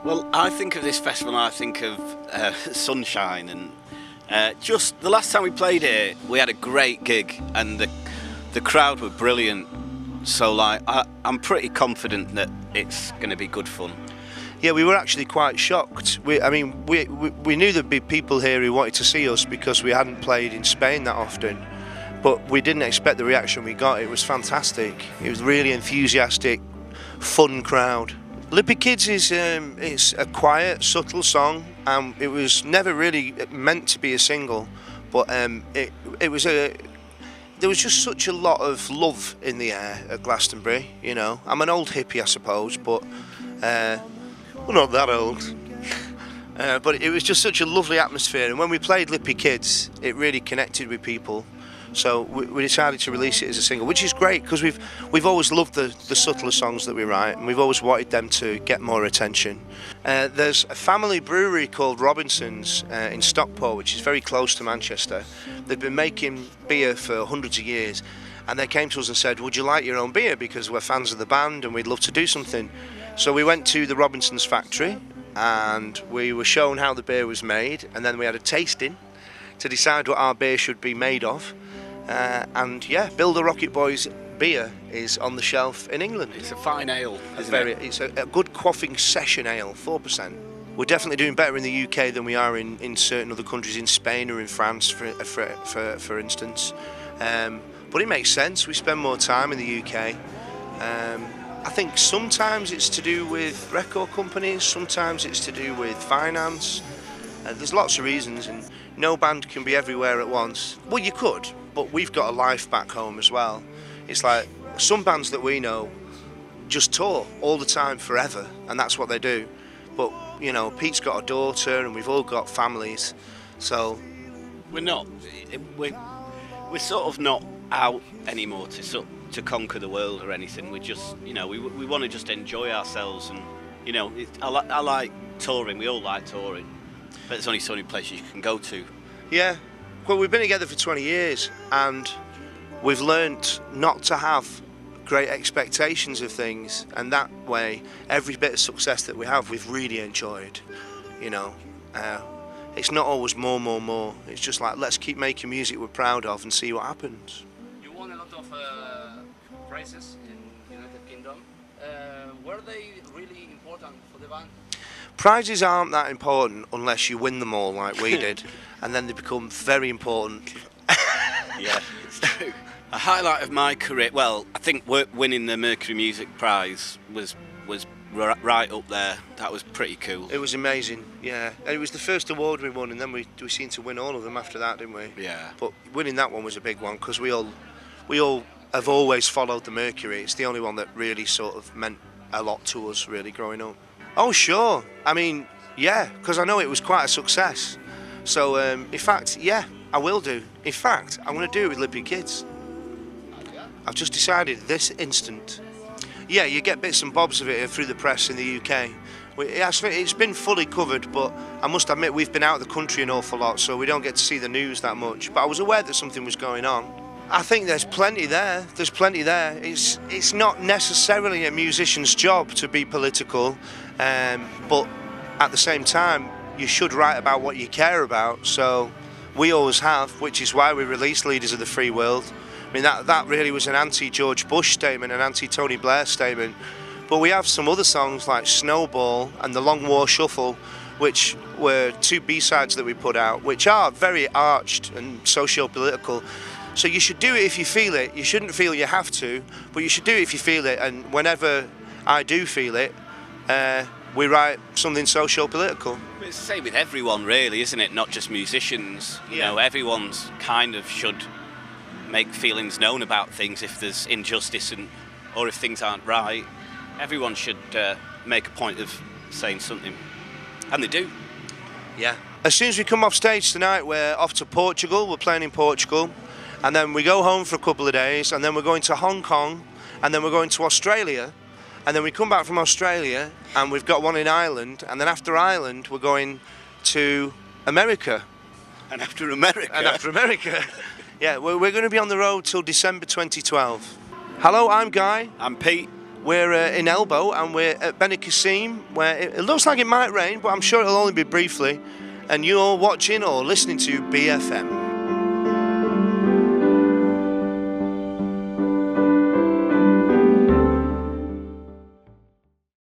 Well, I think of this festival and I think of sunshine, and just the last time we played here, we had a great gig and the crowd were brilliant. So like, I'm pretty confident that it's going to be good fun. Yeah, we were actually quite shocked. We knew there'd be people here who wanted to see us because we hadn't played in Spain that often, but we didn't expect the reaction we got. It was fantastic. It was really enthusiastic, fun crowd. Lippy Kids is it's a quiet, subtle song. It was never really meant to be a single, but there was just such a lot of love in the air at Glastonbury. You know, I'm an old hippie, I suppose, but well, not that old. But it was just such a lovely atmosphere, and when we played Lippy Kids, it really connected with people. So we decided to release it as a single, which is great because we've always loved the subtler songs that we write, and we've always wanted them to get more attention. There's a family brewery called Robinson's in Stockport, which is very close to Manchester. They've been making beer for hundreds of years, and they came to us and said, would you like your own beer, because we're fans of the band and we'd love to do something. So we went to the Robinson's factory and we were shown how the beer was made, and then we had a tasting to decide what our beer should be made of. And yeah, Build a Rocket Boys beer is on the shelf in England. It's a fine ale, isn't it? It's a good quaffing session ale, 4%. We're definitely doing better in the UK than we are in certain other countries, in Spain or in France, for instance. But it makes sense. We spend more time in the UK. I think sometimes it's to do with record companies, sometimes it's to do with finance. There's lots of reasons, and no band can be everywhere at once. Well, you could, but we've got a life back home as well. It's like some bands that we know just tour all the time forever, and that's what they do. But you know, Pete's got a daughter and we've all got families, so we're sort of not out anymore to conquer the world or anything. We just, you know, we want to just enjoy ourselves, and you know, I like touring. We all like touring, but there's only so many places you can go to. Yeah, well, we've been together for 20 years and we've learnt not to have great expectations of things, and that way every bit of success that we have we've really enjoyed. You know, it's not always more. It's just like, let's keep making music we're proud of and see what happens. You won a lot of prizes in United Kingdom. Were they really important for the band? Prizes aren't that important unless you win them all like we did, and then they become very important. Yeah, it's true. A highlight of my career, well, I think winning the Mercury Music Prize was right up there. That was pretty cool. It was amazing, yeah. And it was the first award we won, and then we seemed to win all of them after that, didn't we? Yeah. But winning that one was a big one because we all have always followed the Mercury. It's the only one that really sort of meant a lot to us, really, growing up. Oh, sure. I mean, yeah, because I know it was quite a success. So, in fact, yeah, I will do. In fact, I'm going to do it with Lippy Kids. I've just decided this instant. Yeah, you get bits and bobs of it through the press in the UK. It's been fully covered, but I must admit we've been out of the country an awful lot, so we don't get to see the news that much. But I was aware that something was going on. I think there's plenty there. There's plenty there. It's not necessarily a musician's job to be political, but at the same time, you should write about what you care about. So we always have, which is why we released Leaders of the Free World. I mean, that really was an anti-George Bush statement, an anti-Tony Blair statement. But we have some other songs like Snowball and The Long War Shuffle, which were two B-sides that we put out, which are very arched and socio-political. So you should do it if you feel it. You shouldn't feel you have to, but you should do it if you feel it. And whenever I do feel it, we write something socio-political. It's the same with everyone, really, isn't it? Not just musicians. You know, everyone's kind of should make feelings known about things if there's injustice or if things aren't right. Everyone should make a point of saying something, and they do. Yeah. As soon as we come off stage tonight, we're off to Portugal. We're playing in Portugal, and then we go home for a couple of days, and then we're going to Hong Kong, and then we're going to Australia, and then we come back from Australia, and we've got one in Ireland, and then after Ireland, we're going to America. And after America? And after America. Yeah, we're going to be on the road till December 2012. Hello, I'm Guy. I'm Pete. We're in Elbow and we're at Benicassim, where it looks like it might rain, but I'm sure it'll only be briefly. And you're watching or listening to BFM.